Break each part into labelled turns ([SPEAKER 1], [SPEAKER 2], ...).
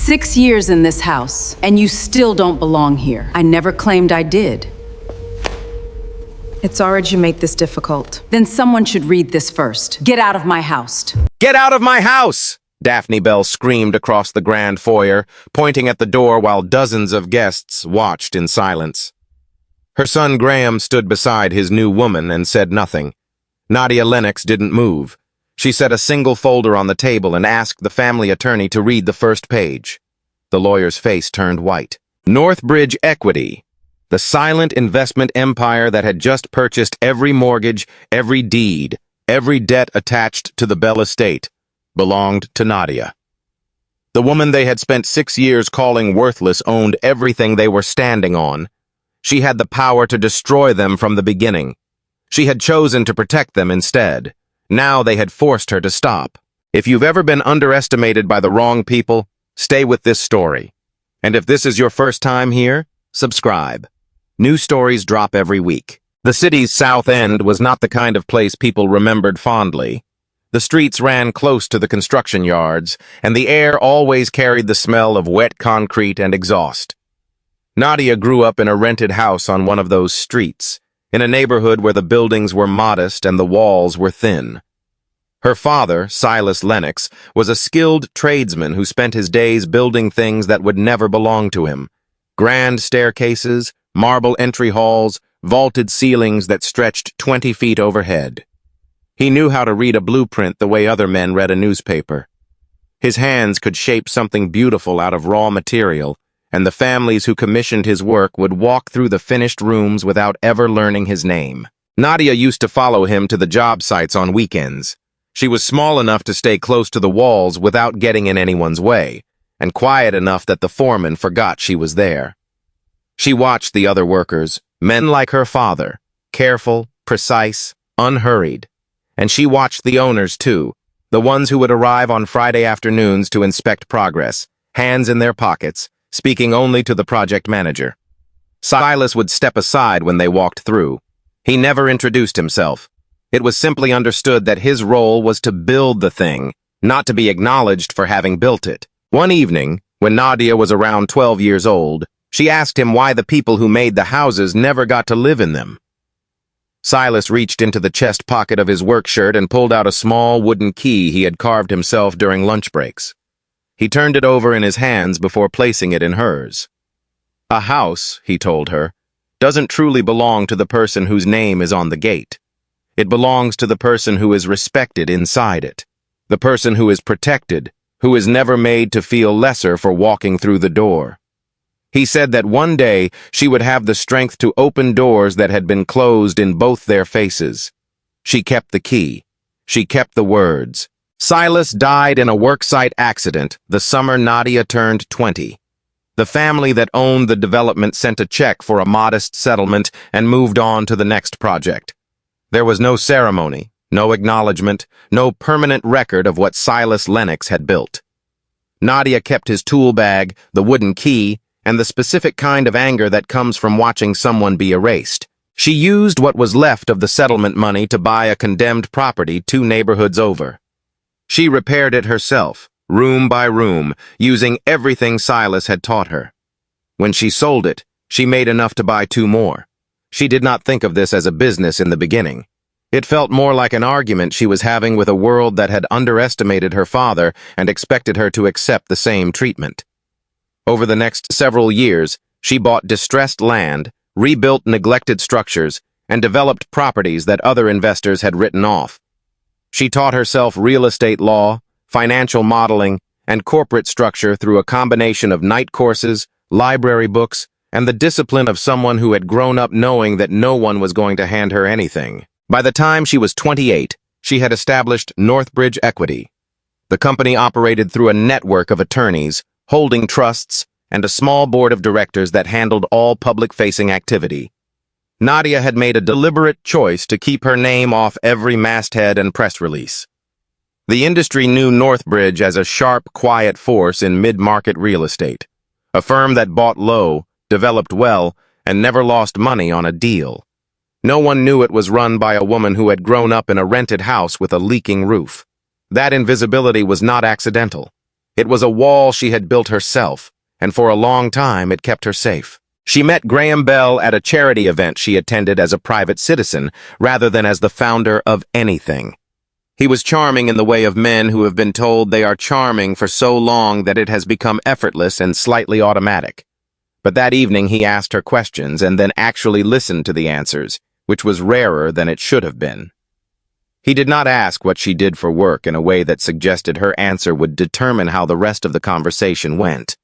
[SPEAKER 1] 6 years in this house, and you still don't belong here. I never claimed I did.
[SPEAKER 2] It's already you make this difficult.
[SPEAKER 1] Then someone should read this first. Get out of my house.
[SPEAKER 3] Get out of my house! Daphne Bell screamed across the grand foyer, pointing at the door while dozens of guests watched in silence. Her son Graham stood beside his new woman and said nothing. Nadia Lennox didn't move. She set a single folder on the table and asked the family attorney to read the first page. The lawyer's face turned white. Northbridge Equity, the silent investment empire that had just purchased every mortgage, every deed, every debt attached to the Bell estate, belonged to Nadia. The woman they had spent 6 years calling worthless owned everything they were standing on. She had the power to destroy them from the beginning. She had chosen to protect them instead. Now they had forced her to stop. If you've ever been underestimated by the wrong people, stay with this story. And if this is your first time here, subscribe. New stories drop every week. The city's South End was not the kind of place people remembered fondly. The streets ran close to the construction yards, and the air always carried the smell of wet concrete and exhaust. Nadia grew up in a rented house on one of those streets, in a neighborhood where the buildings were modest and the walls were thin. Her father, Silas Lennox, was a skilled tradesman who spent his days building things that would never belong to him. Grand staircases, marble entry halls, vaulted ceilings that stretched 20 feet overhead. He knew how to read a blueprint the way other men read a newspaper. His hands could shape something beautiful out of raw material, and the families who commissioned his work would walk through the finished rooms without ever learning his name. Nadia used to follow him to the job sites on weekends. She was small enough to stay close to the walls without getting in anyone's way, and quiet enough that the foreman forgot she was there. She watched the other workers, men like her father, careful, precise, unhurried. And she watched the owners too, the ones who would arrive on Friday afternoons to inspect progress, hands in their pockets, speaking only to the project manager. Silas would step aside when they walked through. He never introduced himself. It was simply understood that his role was to build the thing, not to be acknowledged for having built it. One evening, when Nadia was around 12 years old, she asked him why the people who made the houses never got to live in them. Silas reached into the chest pocket of his work shirt and pulled out a small wooden key he had carved himself during lunch breaks. He turned it over in his hands before placing it in hers. A house, he told her, doesn't truly belong to the person whose name is on the gate. It belongs to the person who is respected inside it, the person who is protected, who is never made to feel lesser for walking through the door. He said that one day she would have the strength to open doors that had been closed in both their faces. She kept the key. She kept the words. Silas died in a worksite accident the summer Nadia turned 20. The family that owned the development sent a check for a modest settlement and moved on to the next project. There was no ceremony, no acknowledgement, no permanent record of what Silas Lennox had built. Nadia kept his tool bag, the wooden key, and the specific kind of anger that comes from watching someone be erased. She used what was left of the settlement money to buy a condemned property 2 neighborhoods over. She repaired it herself, room by room, using everything Silas had taught her. When she sold it, she made enough to buy 2 more. She did not think of this as a business in the beginning. It felt more like an argument she was having with a world that had underestimated her father and expected her to accept the same treatment. Over the next several years, she bought distressed land, rebuilt neglected structures, and developed properties that other investors had written off. She taught herself real estate law, financial modeling, and corporate structure through a combination of night courses, library books, and the discipline of someone who had grown up knowing that no one was going to hand her anything. By the time she was 28, she had established Northbridge Equity. The company operated through a network of attorneys, holding trusts, and a small board of directors that handled all public-facing activity. Nadia had made a deliberate choice to keep her name off every masthead and press release. The industry knew Northbridge as a sharp, quiet force in mid-market real estate, a firm that bought low, developed well, and never lost money on a deal. No one knew it was run by a woman who had grown up in a rented house with a leaking roof. That invisibility was not accidental. It was a wall she had built herself, and for a long time it kept her safe. She met Graham Bell at a charity event she attended as a private citizen, rather than as the founder of anything. He was charming in the way of men who have been told they are charming for so long that it has become effortless and slightly automatic. But that evening he asked her questions and then actually listened to the answers, which was rarer than it should have been. He did not ask what she did for work in a way that suggested her answer would determine how the rest of the conversation went.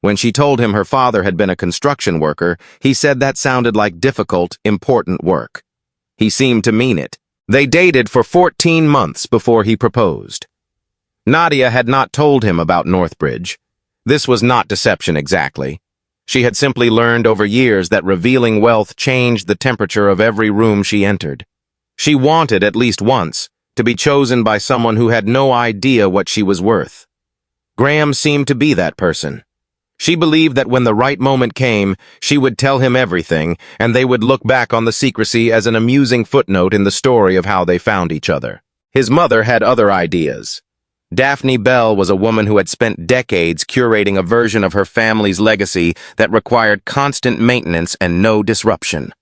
[SPEAKER 3] When she told him her father had been a construction worker, he said that sounded like difficult, important work. He seemed to mean it. They dated for 14 months before he proposed. Nadia had not told him about Northbridge. This was not deception exactly. She had simply learned over years that revealing wealth changed the temperature of every room she entered. She wanted, at least once, to be chosen by someone who had no idea what she was worth. Graham seemed to be that person. She believed that when the right moment came, she would tell him everything, and they would look back on the secrecy as an amusing footnote in the story of how they found each other. His mother had other ideas. Daphne Bell was a woman who had spent decades curating a version of her family's legacy that required constant maintenance and no disruption.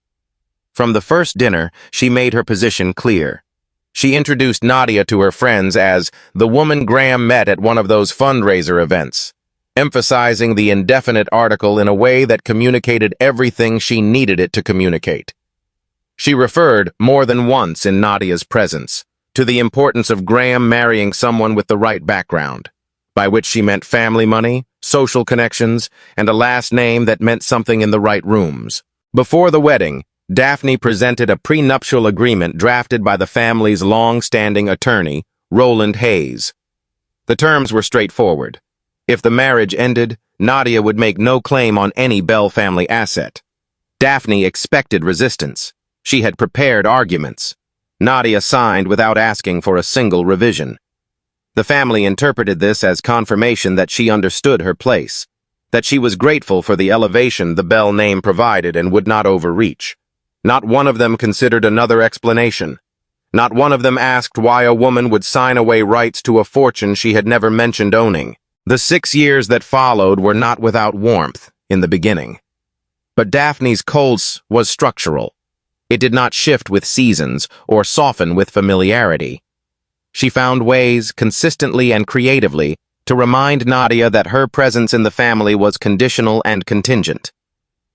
[SPEAKER 3] From the first dinner, she made her position clear. She introduced Nadia to her friends as the woman Graham met at one of those fundraiser events, emphasizing the indefinite article in a way that communicated everything she needed it to communicate. She referred, more than once in Nadia's presence, to the importance of Graham marrying someone with the right background, by which she meant family money, social connections, and a last name that meant something in the right rooms. Before the wedding, Daphne presented a prenuptial agreement drafted by the family's long-standing attorney, Roland Hayes. The terms were straightforward. If the marriage ended, Nadia would make no claim on any Bell family asset. Daphne expected resistance. She had prepared arguments. Nadia signed without asking for a single revision. The family interpreted this as confirmation that she understood her place, that she was grateful for the elevation the Bell name provided and would not overreach. Not one of them considered another explanation. Not one of them asked why a woman would sign away rights to a fortune she had never mentioned owning. The 6 years that followed were not without warmth in the beginning. But Daphne's coldness was structural. It did not shift with seasons or soften with familiarity. She found ways, consistently and creatively, to remind Nadia that her presence in the family was conditional and contingent.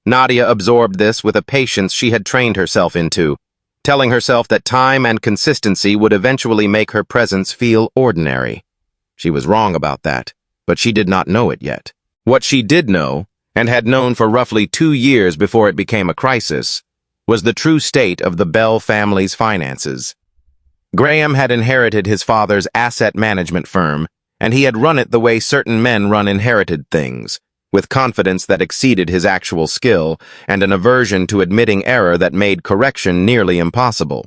[SPEAKER 3] Nadia absorbed this with a patience she had trained herself into, telling herself that time and consistency would eventually make her presence feel ordinary. She was wrong about that, but she did not know it yet. What she did know, and had known for roughly 2 years before it became a crisis, was the true state of the Bell family's finances. Graham had inherited his father's asset management firm, and he had run it the way certain men run inherited things, with confidence that exceeded his actual skill and an aversion to admitting error that made correction nearly impossible.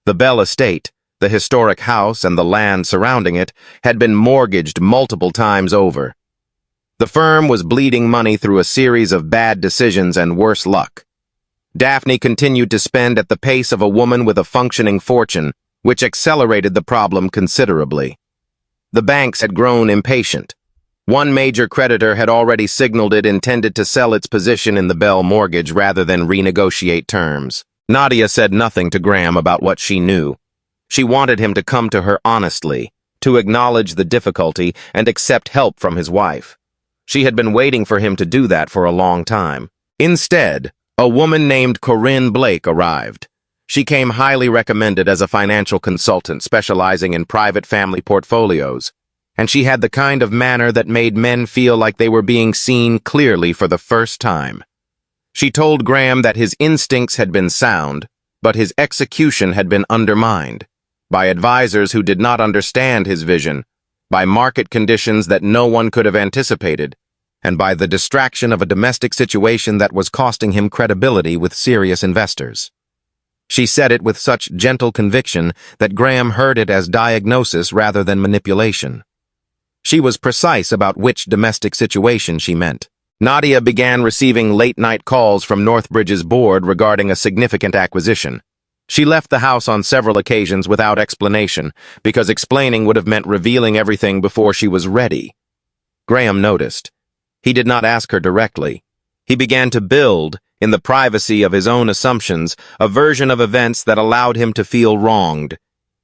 [SPEAKER 3] The Bell estate, the historic house and the land surrounding it, had been mortgaged multiple times over. The firm was bleeding money through a series of bad decisions and worse luck. Daphne continued to spend at the pace of a woman with a functioning fortune, which accelerated the problem considerably. The banks had grown impatient. One major creditor had already signaled it intended to sell its position in the Bell mortgage rather than renegotiate terms. Nadia said nothing to Graham about what she knew. She wanted him to come to her honestly, to acknowledge the difficulty and accept help from his wife. She had been waiting for him to do that for a long time. Instead, a woman named Corinne Blake arrived. She came highly recommended as a financial consultant specializing in private family portfolios, and she had the kind of manner that made men feel like they were being seen clearly for the first time. She told Graham that his instincts had been sound, but his execution had been undermined by advisors who did not understand his vision, by market conditions that no one could have anticipated, and by the distraction of a domestic situation that was costing him credibility with serious investors. She said it with such gentle conviction that Graham heard it as diagnosis rather than manipulation. She was precise about which domestic situation she meant. Nadia began receiving late-night calls from Northbridge's board regarding a significant acquisition. She left the house on several occasions without explanation, because explaining would have meant revealing everything before she was ready. Graham noticed. He did not ask her directly. He began to build, in the privacy of his own assumptions, a version of events that allowed him to feel wronged.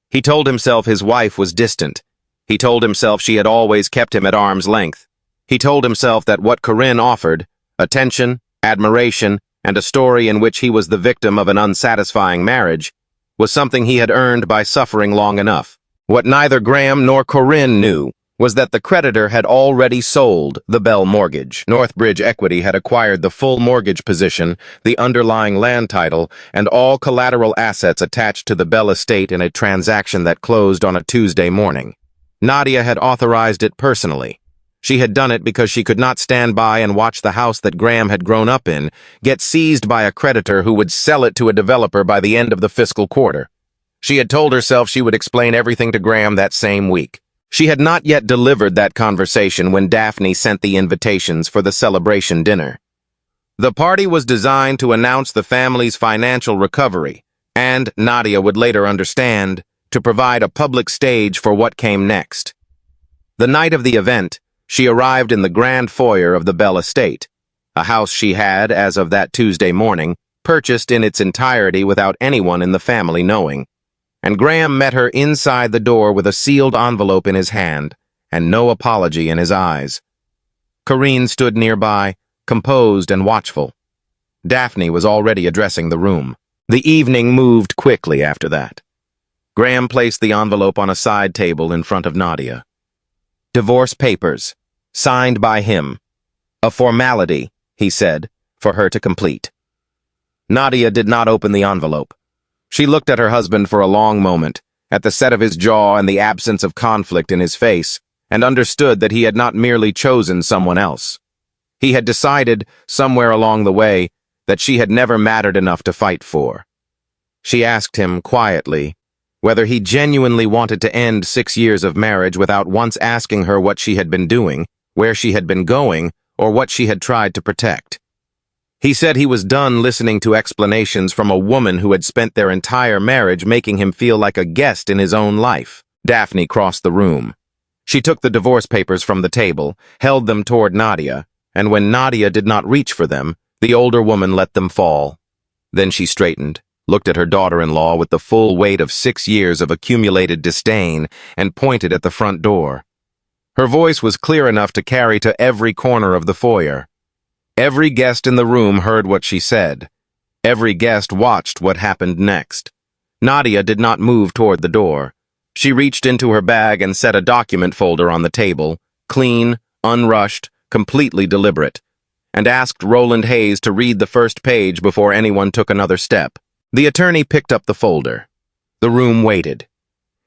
[SPEAKER 3] He told himself his wife was distant. He told himself she had always kept him at arm's length. He told himself that what Corinne offered, attention, admiration, and a story in which he was the victim of an unsatisfying marriage, was something he had earned by suffering long enough. What neither Graham nor Corinne knew was that the creditor had already sold the Bell mortgage. Northbridge Equity had acquired the full mortgage position, the underlying land title, and all collateral assets attached to the Bell estate in a transaction that closed on a Tuesday morning. Nadia had authorized it personally. She had done it because she could not stand by and watch the house that Graham had grown up in get seized by a creditor who would sell it to a developer by the end of the fiscal quarter. She had told herself she would explain everything to Graham that same week. She had not yet delivered that conversation when Daphne sent the invitations for the celebration dinner. The party was designed to announce the family's financial recovery, and, Nadia would later understand, to provide a public stage for what came next. The night of the event, she arrived in the grand foyer of the Bell estate, a house she had, as of that Tuesday morning, purchased in its entirety without anyone in the family knowing. And Graham met her inside the door with a sealed envelope in his hand and no apology in his eyes. Corinne stood nearby, composed and watchful. Daphne was already addressing the room. The evening moved quickly after that. Graham placed the envelope on a side table in front of Nadia. Divorce papers, signed by him. A formality, he said, for her to complete. Nadia did not open the envelope. She looked at her husband for a long moment, at the set of his jaw and the absence of conflict in his face, and understood that he had not merely chosen someone else. He had decided, somewhere along the way, that she had never mattered enough to fight for. She asked him, quietly, whether he genuinely wanted to end 6 years of marriage without once asking her what she had been doing, where she had been going, or what she had tried to protect. He said he was done listening to explanations from a woman who had spent their entire marriage making him feel like a guest in his own life. Daphne crossed the room. She took the divorce papers from the table, held them toward Nadia, and when Nadia did not reach for them, the older woman let them fall. Then she straightened, looked at her daughter-in-law with the full weight of 6 years of accumulated disdain, and pointed at the front door. Her voice was clear enough to carry to every corner of the foyer. Every guest in the room heard what she said. Every guest watched what happened next. Nadia did not move toward the door. She reached into her bag and set a document folder on the table, clean, unrushed, completely deliberate, and asked Roland Hayes to read the first page before anyone took another step. The attorney picked up the folder. The room waited.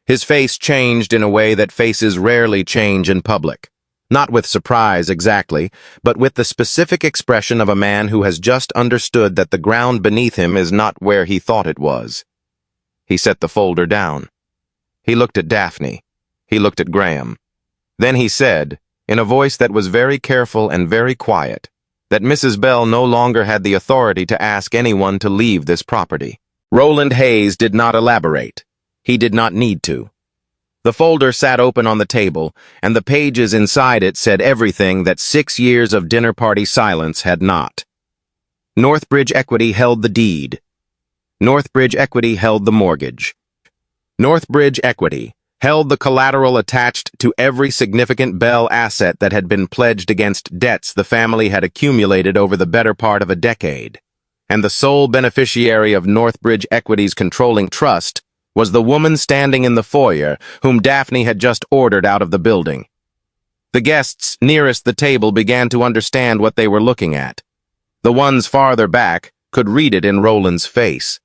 [SPEAKER 3] His face changed in a way that faces rarely change in public. Not with surprise exactly, but with the specific expression of a man who has just understood that the ground beneath him is not where he thought it was. He set the folder down. He looked at Daphne. He looked at Graham. Then he said, in a voice that was very careful and very quiet, that Mrs. Bell no longer had the authority to ask anyone to leave this property. Roland Hayes did not elaborate. He did not need to. The folder sat open on the table, and the pages inside it said everything that 6 years of dinner party silence had not. Northbridge Equity held the deed. Northbridge Equity held the mortgage. Northbridge Equity held the collateral attached to every significant Bell asset that had been pledged against debts the family had accumulated over the better part of a decade. And the sole beneficiary of Northbridge Equity's controlling trust was the woman standing in the foyer whom Daphne had just ordered out of the building. The guests nearest the table began to understand what they were looking at. The ones farther back could read it in Roland's face.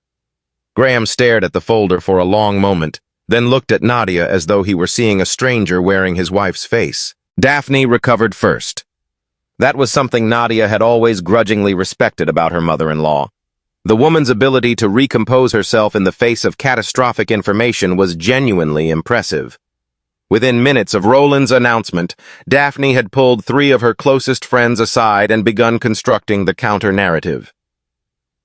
[SPEAKER 3] Graham stared at the folder for a long moment, then looked at Nadia as though he were seeing a stranger wearing his wife's face. Daphne recovered first. That was something Nadia had always grudgingly respected about her mother-in-law. The woman's ability to recompose herself in the face of catastrophic information was genuinely impressive. Within minutes of Roland's announcement, Daphne had pulled 3 of her closest friends aside and begun constructing the counter-narrative.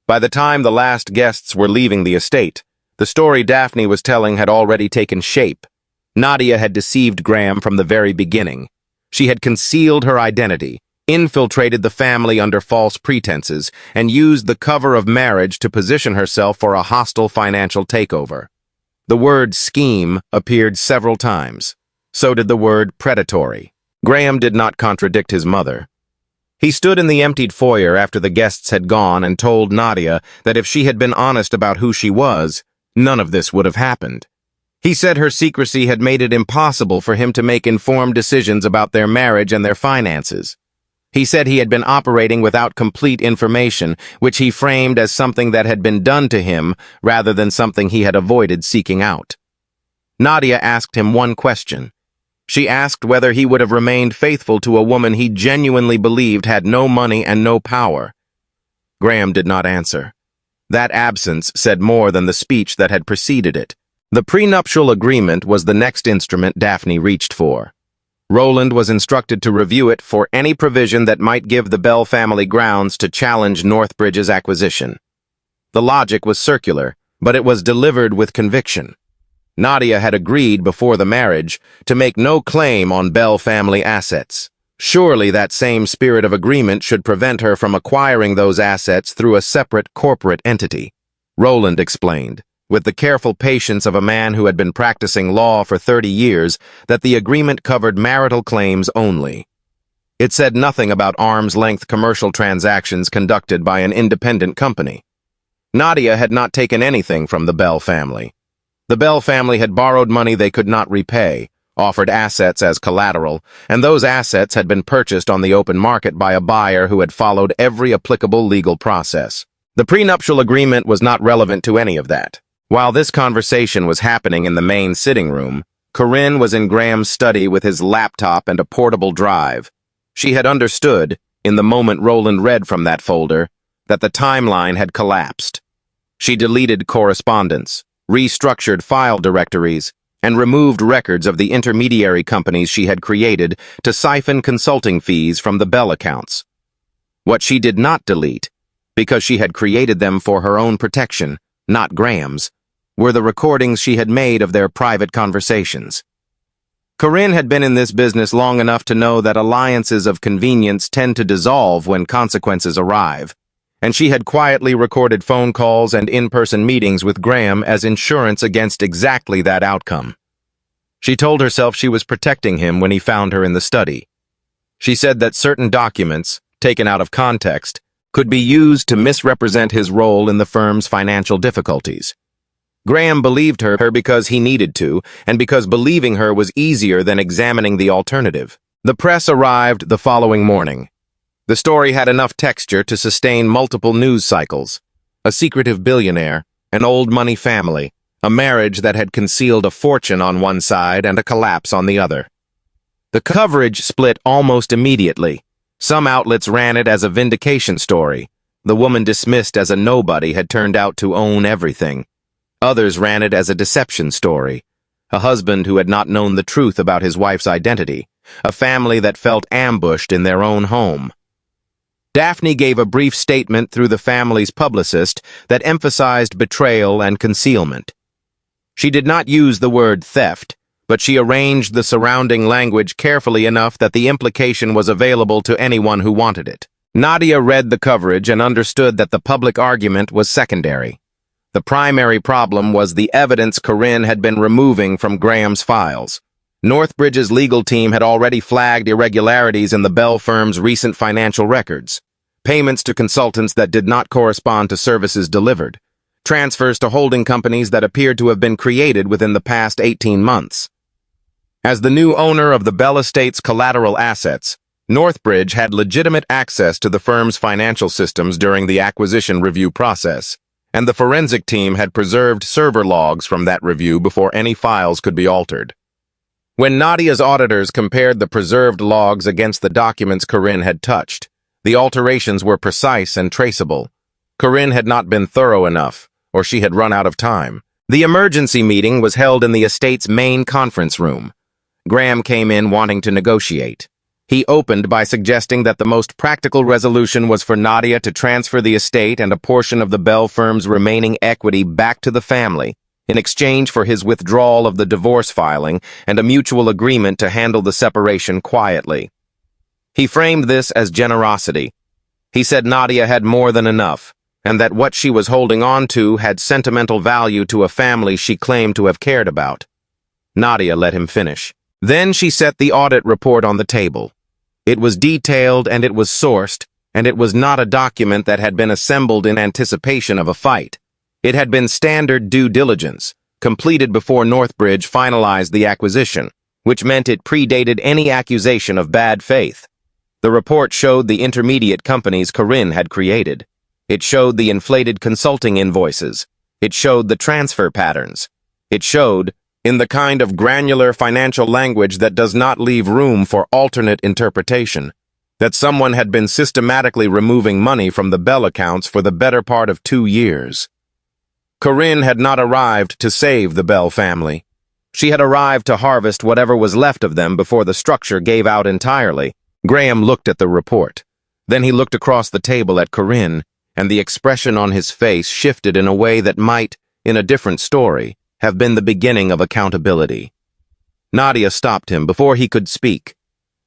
[SPEAKER 3] By the time the last guests were leaving the estate, The story Daphne was telling had already taken shape. Nadia had deceived Graham from the very beginning. She had concealed her identity, infiltrated the family under false pretenses, and used the cover of marriage to position herself for a hostile financial takeover. The word scheme appeared several times. So did the word predatory. Graham did not contradict his mother. He stood in the emptied foyer after the guests had gone and told Nadia that if she had been honest about who she was, none of this would have happened. He said her secrecy had made it impossible for him to make informed decisions about their marriage and their finances. He said he had been operating without complete information, which he framed as something that had been done to him rather than something he had avoided seeking out. Nadia asked him one question. She asked whether he would have remained faithful to a woman he genuinely believed had no money and no power. Graham did not answer. That absence said more than the speech that had preceded it. The prenuptial agreement was the next instrument Daphne reached for. Roland was instructed to review it for any provision that might give the Bell family grounds to challenge Northbridge's acquisition. The logic was circular, but it was delivered with conviction. Nadia had agreed before the marriage to make no claim on Bell family assets. Surely that same spirit of agreement should prevent her from acquiring those assets through a separate corporate entity. Roland explained, with the careful patience of a man who had been practicing law for 30 years, that the agreement covered marital claims only. It said nothing about arm's-length commercial transactions conducted by an independent company. Nadia had not taken anything from the Bell family. The Bell family had borrowed money they could not repay, offered assets as collateral, and those assets had been purchased on the open market by a buyer who had followed every applicable legal process. The prenuptial agreement was not relevant to any of that. While this conversation was happening in the main sitting room, Corinne was in Graham's study with his laptop and a portable drive. She had understood, in the moment Roland read from that folder, that the timeline had collapsed. She deleted correspondence, restructured file directories, and removed records of the intermediary companies she had created to siphon consulting fees from the Bell accounts. What she did not delete, because she had created them for her own protection, not Graham's, were the recordings she had made of their private conversations. Corinne had been in this business long enough to know that alliances of convenience tend to dissolve when consequences arrive, and she had quietly recorded phone calls and in-person meetings with Graham as insurance against exactly that outcome. She told herself she was protecting him when he found her in the study. She said that certain documents, taken out of context, could be used to misrepresent his role in the firm's financial difficulties. Graham believed her because he needed to, and because believing her was easier than examining the alternative. The press arrived the following morning. The story had enough texture to sustain multiple news cycles. A secretive billionaire, an old money family, a marriage that had concealed a fortune on one side and a collapse on the other. The coverage split almost immediately. Some outlets ran it as a vindication story. The woman dismissed as a nobody had turned out to own everything. Others ran it as a deception story. A husband who had not known the truth about his wife's identity. A family that felt ambushed in their own home. Daphne gave a brief statement through the family's publicist that emphasized betrayal and concealment. She did not use the word theft, but she arranged the surrounding language carefully enough that the implication was available to anyone who wanted it. Nadia read the coverage and understood that the public argument was secondary. The primary problem was the evidence Corinne had been removing from Graham's files. Northbridge's legal team had already flagged irregularities in the Bell firm's recent financial records. Payments to consultants that did not correspond to services delivered. Transfers to holding companies that appeared to have been created within the past 18 months. As the new owner of the Bell Estate's collateral assets, Northbridge had legitimate access to the firm's financial systems during the acquisition review process, and the forensic team had preserved server logs from that review before any files could be altered. When Nadia's auditors compared the preserved logs against the documents Corinne had touched, the alterations were precise and traceable. Corinne had not been thorough enough, or she had run out of time. The emergency meeting was held in the estate's main conference room. Graham came in wanting to negotiate. He opened by suggesting that the most practical resolution was for Nadia to transfer the estate and a portion of the Bell firm's remaining equity back to the family, in exchange for his withdrawal of the divorce filing and a mutual agreement to handle the separation quietly. He framed this as generosity. He said Nadia had more than enough, and that what she was holding on to had sentimental value to a family she claimed to have cared about. Nadia let him finish. Then she set the audit report on the table. It was detailed and it was sourced, and it was not a document that had been assembled in anticipation of a fight. It had been standard due diligence, completed before Northbridge finalized the acquisition, which meant it predated any accusation of bad faith. The report showed the intermediate companies Corinne had created. It showed the inflated consulting invoices. It showed the transfer patterns. It showed, in the kind of granular financial language that does not leave room for alternate interpretation, that someone had been systematically removing money from the Bell accounts for the better part of 2 years. Corinne had not arrived to save the Bell family. She had arrived to harvest whatever was left of them before the structure gave out entirely. Graham looked at the report. Then he looked across the table at Corinne, and the expression on his face shifted in a way that might, in a different story, have been the beginning of accountability. Nadia stopped him before he could speak.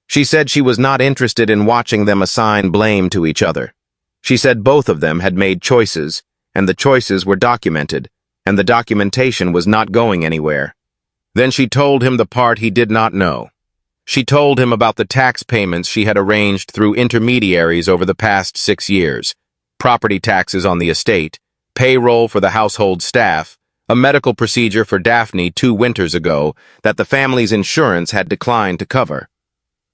[SPEAKER 3] She said she was not interested in watching them assign blame to each other. She said both of them had made choices, and the choices were documented, and the documentation was not going anywhere. Then she told him the part he did not know. She told him about the tax payments she had arranged through intermediaries over the past 6 years, property taxes on the estate, payroll for the household staff, a medical procedure for Daphne 2 winters ago that the family's insurance had declined to cover.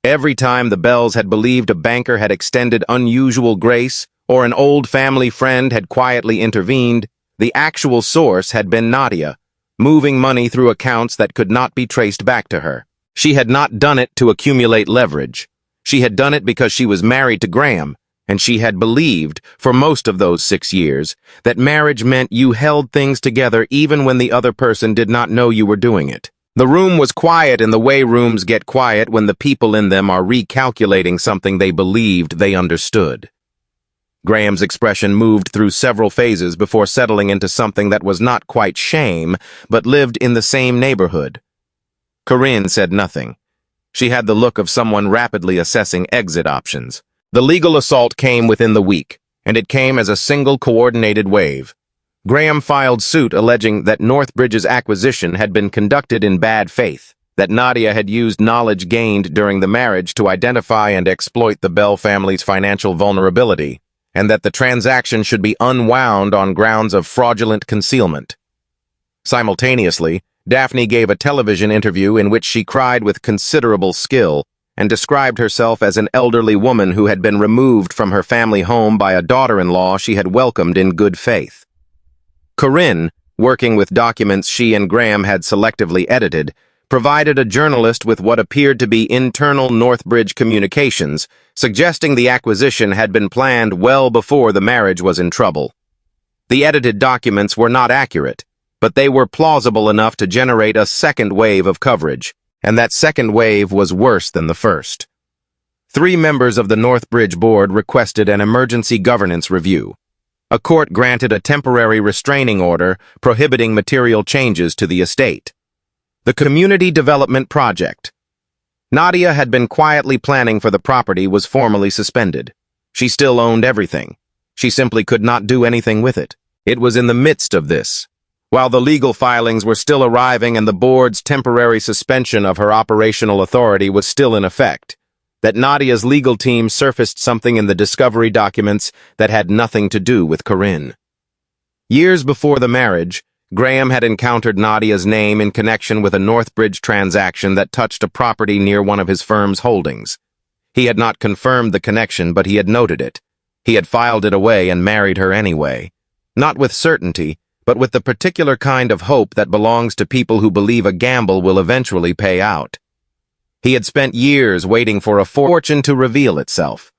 [SPEAKER 3] Every time the Bells had believed a banker had extended unusual grace or an old family friend had quietly intervened, the actual source had been Nadia, moving money through accounts that could not be traced back to her. She had not done it to accumulate leverage. She had done it because she was married to Graham, and she had believed, for most of those 6 years, that marriage meant you held things together even when the other person did not know you were doing it. The room was quiet in the way rooms get quiet when the people in them are recalculating something they believed they understood. Graham's expression moved through several phases before settling into something that was not quite shame, but lived in the same neighborhood. Corinne said nothing. She had the look of someone rapidly assessing exit options. The legal assault came within the week, and it came as a single coordinated wave. Graham filed suit alleging that Northbridge's acquisition had been conducted in bad faith, that Nadia had used knowledge gained during the marriage to identify and exploit the Bell family's financial vulnerability, and that the transaction should be unwound on grounds of fraudulent concealment. Simultaneously, Daphne gave a television interview in which she cried with considerable skill and described herself as an elderly woman who had been removed from her family home by a daughter-in-law she had welcomed in good faith. Corinne, working with documents she and Graham had selectively edited, provided a journalist with what appeared to be internal Northbridge communications, suggesting the acquisition had been planned well before the marriage was in trouble. The edited documents were not accurate, but they were plausible enough to generate a second wave of coverage, and that second wave was worse than the first. 3 members of the Northbridge board requested an emergency governance review. A court granted a temporary restraining order prohibiting material changes to the estate. The Community Development Project. Nadia had been quietly planning for the property was formally suspended. She still owned everything. She simply could not do anything with it. It was in the midst of this, while the legal filings were still arriving and the board's temporary suspension of her operational authority was still in effect, that Nadia's legal team surfaced something in the discovery documents that had nothing to do with Corinne. Years before the marriage, Graham had encountered Nadia's name in connection with a Northbridge transaction that touched a property near one of his firm's holdings. He had not confirmed the connection, but he had noted it. He had filed it away and married her anyway. Not with certainty, but with the particular kind of hope that belongs to people who believe a gamble will eventually pay out. He had spent years waiting for a fortune to reveal itself.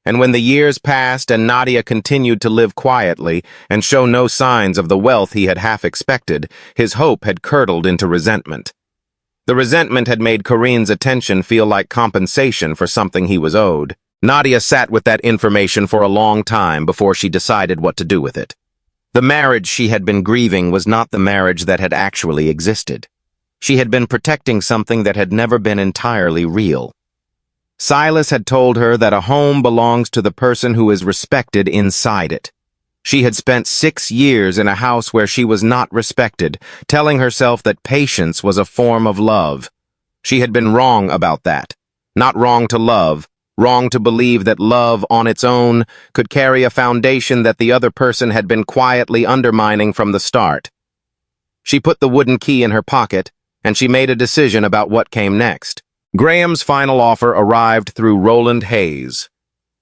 [SPEAKER 3] And when the years passed and Nadia continued to live quietly and show no signs of the wealth he had half expected, his hope had curdled into resentment. The resentment had made Corinne's attention feel like compensation for something he was owed. Nadia sat with that information for a long time before she decided what to do with it. The marriage she had been grieving was not the marriage that had actually existed. She had been protecting something that had never been entirely real. Silas had told her that a home belongs to the person who is respected inside it. She had spent 6 years in a house where she was not respected, telling herself that patience was a form of love. She had been wrong about that. Not wrong to love, wrong to believe that love on its own could carry a foundation that the other person had been quietly undermining from the start. She put the wooden key in her pocket, and she made a decision about what came next. Graham's final offer arrived through Roland Hayes.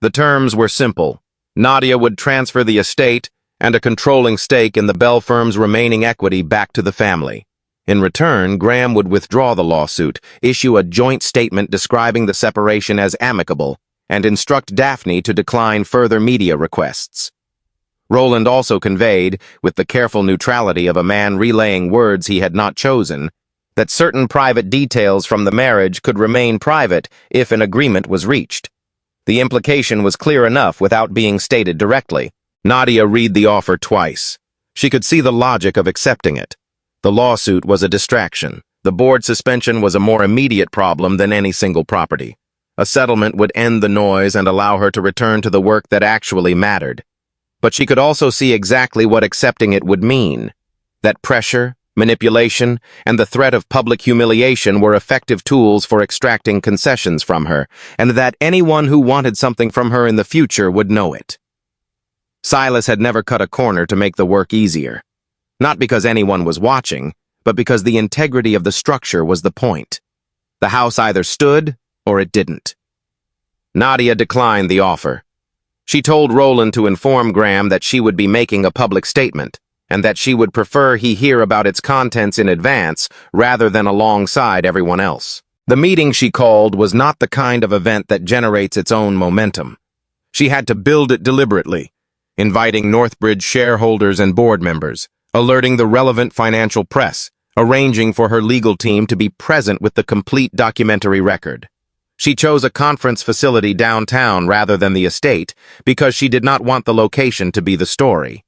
[SPEAKER 3] The terms were simple. Nadia would transfer the estate and a controlling stake in the Bell firm's remaining equity back to the family. In return, Graham would withdraw the lawsuit, issue a joint statement describing the separation as amicable, and instruct Daphne to decline further media requests. Roland also conveyed, with the careful neutrality of a man relaying words he had not chosen, that certain private details from the marriage could remain private if an agreement was reached. The implication was clear enough without being stated directly. Nadia read the offer twice. She could see the logic of accepting it. The lawsuit was a distraction. The board suspension was a more immediate problem than any single property. A settlement would end the noise and allow her to return to the work that actually mattered. But she could also see exactly what accepting it would mean. That pressure, manipulation, and the threat of public humiliation were effective tools for extracting concessions from her, and that anyone who wanted something from her in the future would know it. Silas had never cut a corner to make the work easier. Not because anyone was watching, but because the integrity of the structure was the point. The house either stood or it didn't. Nadia declined the offer. She told Roland to inform Graham that she would be making a public statement, and that she would prefer he hear about its contents in advance rather than alongside everyone else. The meeting she called was not the kind of event that generates its own momentum. She had to build it deliberately, inviting Northbridge shareholders and board members, alerting the relevant financial press, arranging for her legal team to be present with the complete documentary record. She chose a conference facility downtown rather than the estate because she did not want the location to be the story.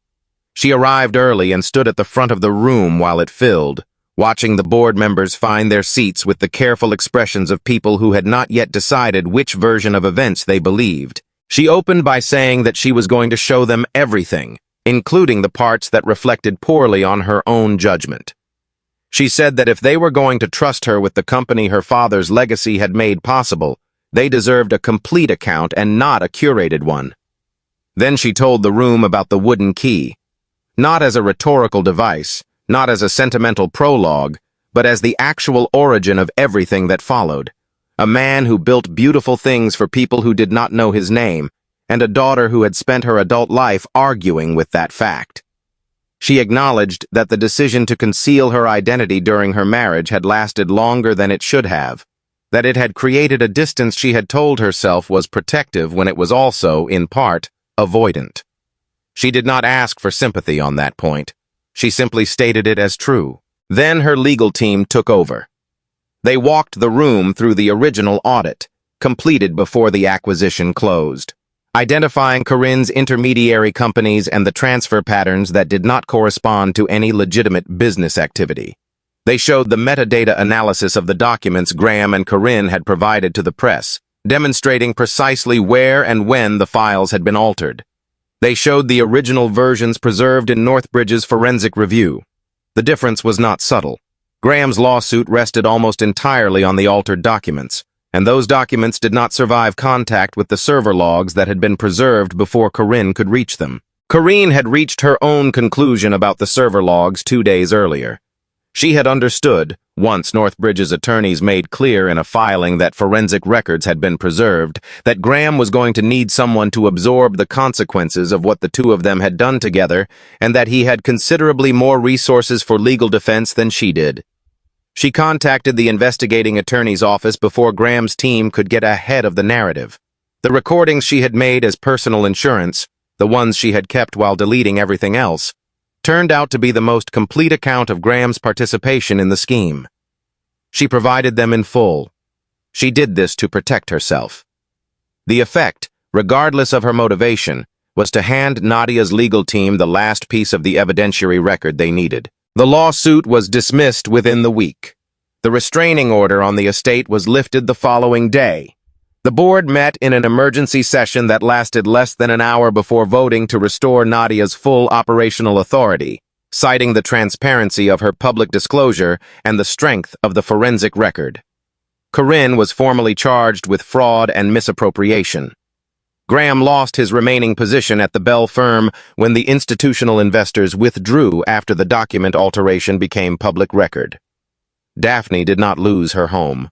[SPEAKER 3] She arrived early and stood at the front of the room while it filled, watching the board members find their seats with the careful expressions of people who had not yet decided which version of events they believed. She opened by saying that she was going to show them everything, including the parts that reflected poorly on her own judgment. She said that if they were going to trust her with the company her father's legacy had made possible, they deserved a complete account and not a curated one. Then she told the room about the wooden key, not as a rhetorical device, not as a sentimental prologue, but as the actual origin of everything that followed. A man who built beautiful things for people who did not know his name, and a daughter who had spent her adult life arguing with that fact. She acknowledged that the decision to conceal her identity during her marriage had lasted longer than it should have, that it had created a distance she had told herself was protective when it was also, in part, avoidant. She did not ask for sympathy on that point. She simply stated it as true. Then her legal team took over. They walked the room through the original audit, completed before the acquisition closed, identifying Corinne's intermediary companies and the transfer patterns that did not correspond to any legitimate business activity. They showed the metadata analysis of the documents Graham and Corinne had provided to the press, demonstrating precisely where and when the files had been altered. They showed the original versions preserved in Northbridge's forensic review. The difference was not subtle. Graham's lawsuit rested almost entirely on the altered documents, and those documents did not survive contact with the server logs that had been preserved before Corinne could reach them. Corinne had reached her own conclusion about the server logs 2 days earlier. She had understood, once Northbridge's attorneys made clear in a filing that forensic records had been preserved, that Graham was going to need someone to absorb the consequences of what the two of them had done together, and that he had considerably more resources for legal defense than she did. She contacted the investigating attorney's office before Graham's team could get ahead of the narrative. The recordings she had made as personal insurance, the ones she had kept while deleting everything else, turned out to be the most complete account of Graham's participation in the scheme. She provided them in full. She did this to protect herself. The effect, regardless of her motivation, was to hand Nadia's legal team the last piece of the evidentiary record they needed. The lawsuit was dismissed within the week. The restraining order on the estate was lifted the following day. The board met in an emergency session that lasted less than an hour before voting to restore Nadia's full operational authority, citing the transparency of her public disclosure and the strength of the forensic record. Corinne was formally charged with fraud and misappropriation. Graham lost his remaining position at the Bell firm when the institutional investors withdrew after the document alteration became public record. Daphne did not lose her home.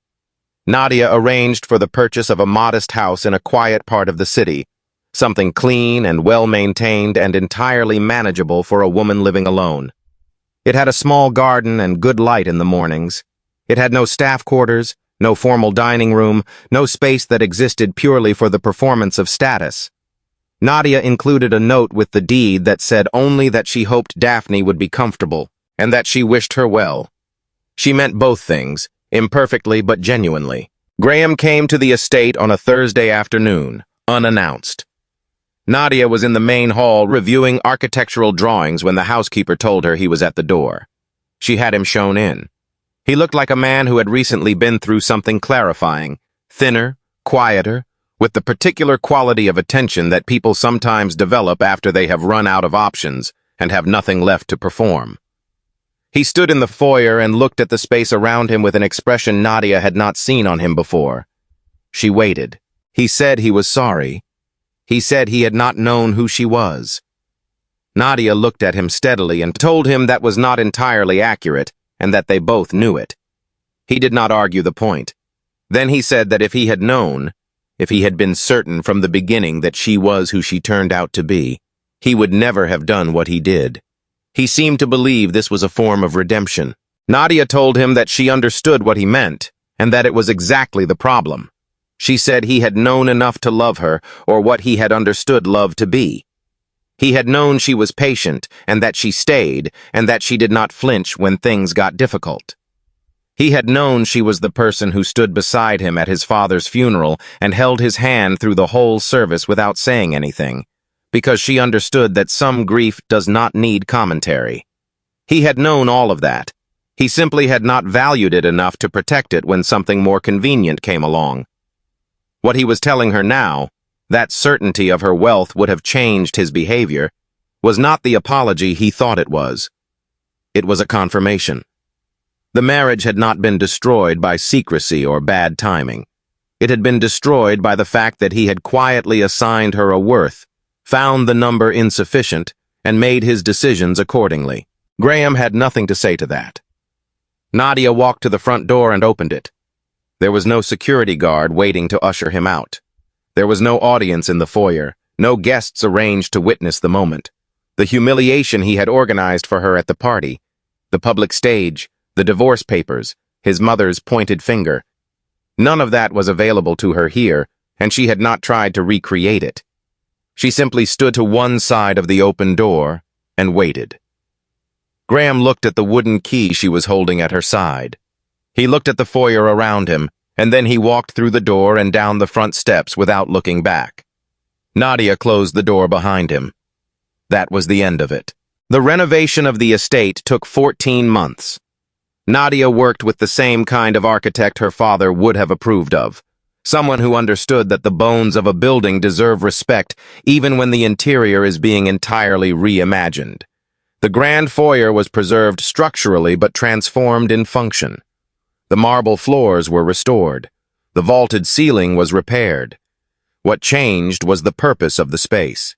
[SPEAKER 3] Nadia arranged for the purchase of a modest house in a quiet part of the city, something clean and well-maintained and entirely manageable for a woman living alone. It had a small garden and good light in the mornings. It had no staff quarters, no formal dining room, no space that existed purely for the performance of status. Nadia included a note with the deed that said only that she hoped Daphne would be comfortable, and that she wished her well. She meant both things, imperfectly but genuinely. Graham came to the estate on a Thursday afternoon, unannounced. Nadia was in the main hall reviewing architectural drawings when the housekeeper told her he was at the door. She had him shown in. He looked like a man who had recently been through something clarifying, thinner, quieter, with the particular quality of attention that people sometimes develop after they have run out of options and have nothing left to perform. He stood in the foyer and looked at the space around him with an expression Nadia had not seen on him before. She waited. He said he was sorry. He said he had not known who she was. Nadia looked at him steadily and told him that was not entirely accurate and that they both knew it. He did not argue the point. Then he said that if he had known, if he had been certain from the beginning that she was who she turned out to be, he would never have done what he did. He seemed to believe this was a form of redemption. Nadia told him that she understood what he meant, and that it was exactly the problem. She said he had known enough to love her, or what he had understood love to be. He had known she was patient, and that she stayed, and that she did not flinch when things got difficult. He had known she was the person who stood beside him at his father's funeral and held his hand through the whole service without saying anything, because she understood that some grief does not need commentary. He had known all of that. He simply had not valued it enough to protect it when something more convenient came along. What he was telling her now, that certainty of her wealth would have changed his behavior, was not the apology he thought it was. It was a confirmation. The marriage had not been destroyed by secrecy or bad timing. It had been destroyed by the fact that he had quietly assigned her a worth, found the number insufficient, and made his decisions accordingly. Graham had nothing to say to that. Nadia walked to the front door and opened it. There was no security guard waiting to usher him out. There was no audience in the foyer, no guests arranged to witness the moment. The humiliation he had organized for her at the party, the public stage, the divorce papers, his mother's pointed finger. None of that was available to her here, and she had not tried to recreate it. She simply stood to one side of the open door and waited. Graham looked at the wooden key she was holding at her side. He looked at the foyer around him, and then he walked through the door and down the front steps without looking back. Nadia closed the door behind him. That was the end of it. The renovation of the estate took 14 months. Nadia worked with the same kind of architect her father would have approved of. Someone who understood that the bones of a building deserve respect even when the interior is being entirely reimagined. The grand foyer was preserved structurally but transformed in function. The marble floors were restored. The vaulted ceiling was repaired. What changed was the purpose of the space.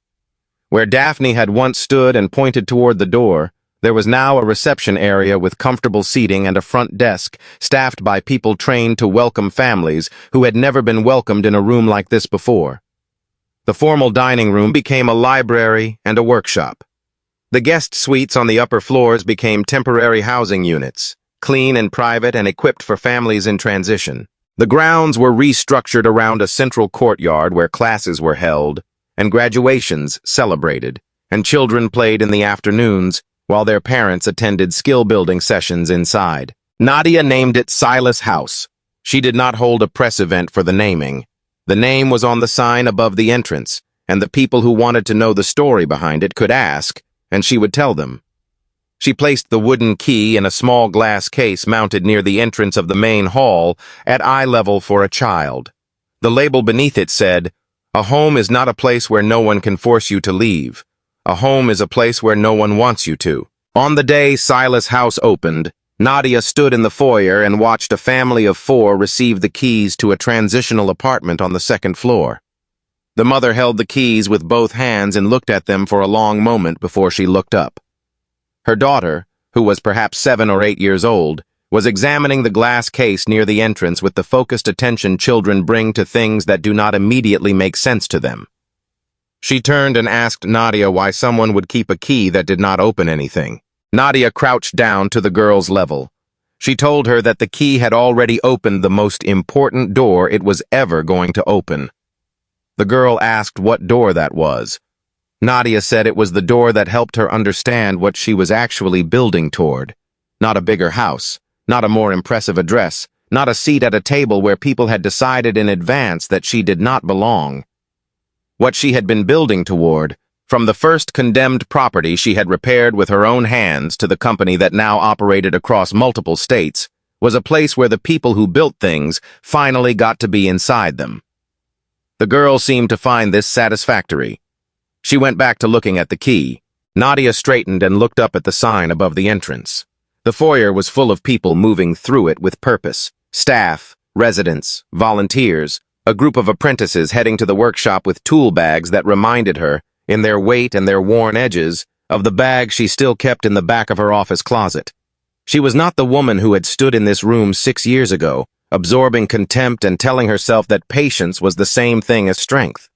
[SPEAKER 3] Where Daphne had once stood and pointed toward the door, there was now a reception area with comfortable seating and a front desk staffed by people trained to welcome families who had never been welcomed in a room like this before. The formal dining room became a library and a workshop. The guest suites on the upper floors became temporary housing units, clean and private and equipped for families in transition. The grounds were restructured around a central courtyard where classes were held and graduations celebrated, and children played in the afternoons while their parents attended skill-building sessions inside. Nadia named it Silas House. She did not hold a press event for the naming. The name was on the sign above the entrance, and the people who wanted to know the story behind it could ask, and she would tell them. She placed the wooden key in a small glass case mounted near the entrance of the main hall at eye level for a child. The label beneath it said, "A home is not a place where no one can force you to leave. A home is a place where no one wants you to." On the day Silas House opened, Nadia stood in the foyer and watched a family of 4 receive the keys to a transitional apartment on the 2nd floor. The mother held the keys with both hands and looked at them for a long moment before she looked up. Her daughter, who was perhaps 7 or 8 years old, was examining the glass case near the entrance with the focused attention children bring to things that do not immediately make sense to them. She turned and asked Nadia why someone would keep a key that did not open anything. Nadia crouched down to the girl's level. She told her that the key had already opened the most important door it was ever going to open. The girl asked what door that was. Nadia said it was the door that helped her understand what she was actually building toward. Not a bigger house, not a more impressive address, not a seat at a table where people had decided in advance that she did not belong. What she had been building toward, from the first condemned property she had repaired with her own hands to the company that now operated across multiple states, was a place where the people who built things finally got to be inside them. The girl seemed to find this satisfactory. She went back to looking at the key. Nadia straightened and looked up at the sign above the entrance. The foyer was full of people moving through it with purpose. Staff, residents, volunteers, a group of apprentices heading to the workshop with tool bags that reminded her, in their weight and their worn edges, of the bag she still kept in the back of her office closet. She was not the woman who had stood in this room 6 years ago, absorbing contempt and telling herself that patience was the same thing as strength.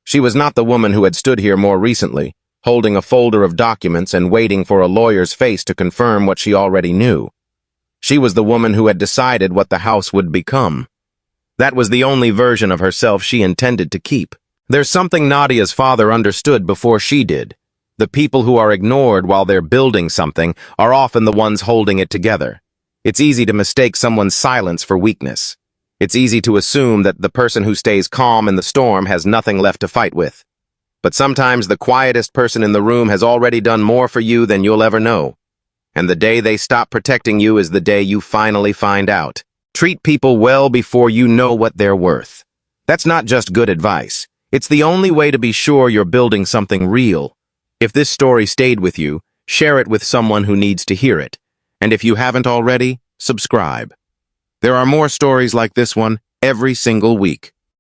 [SPEAKER 3] She was not the woman who had stood here more recently, holding a folder of documents and waiting for a lawyer's face to confirm what she already knew. She was the woman who had decided what the house would become. That was the only version of herself she intended to keep. There's something Nadia's father understood before she did. The people who are ignored while they're building something are often the ones holding it together. It's easy to mistake someone's silence for weakness. It's easy to assume that the person who stays calm in the storm has nothing left to fight with. But sometimes the quietest person in the room has already done more for you than you'll ever know. And the day they stop protecting you is the day you finally find out. Treat people well before you know what they're worth. That's not just good advice. It's the only way to be sure you're building something real. If this story stayed with you, share it with someone who needs to hear it. And if you haven't already, subscribe. There are more stories like this one every single week.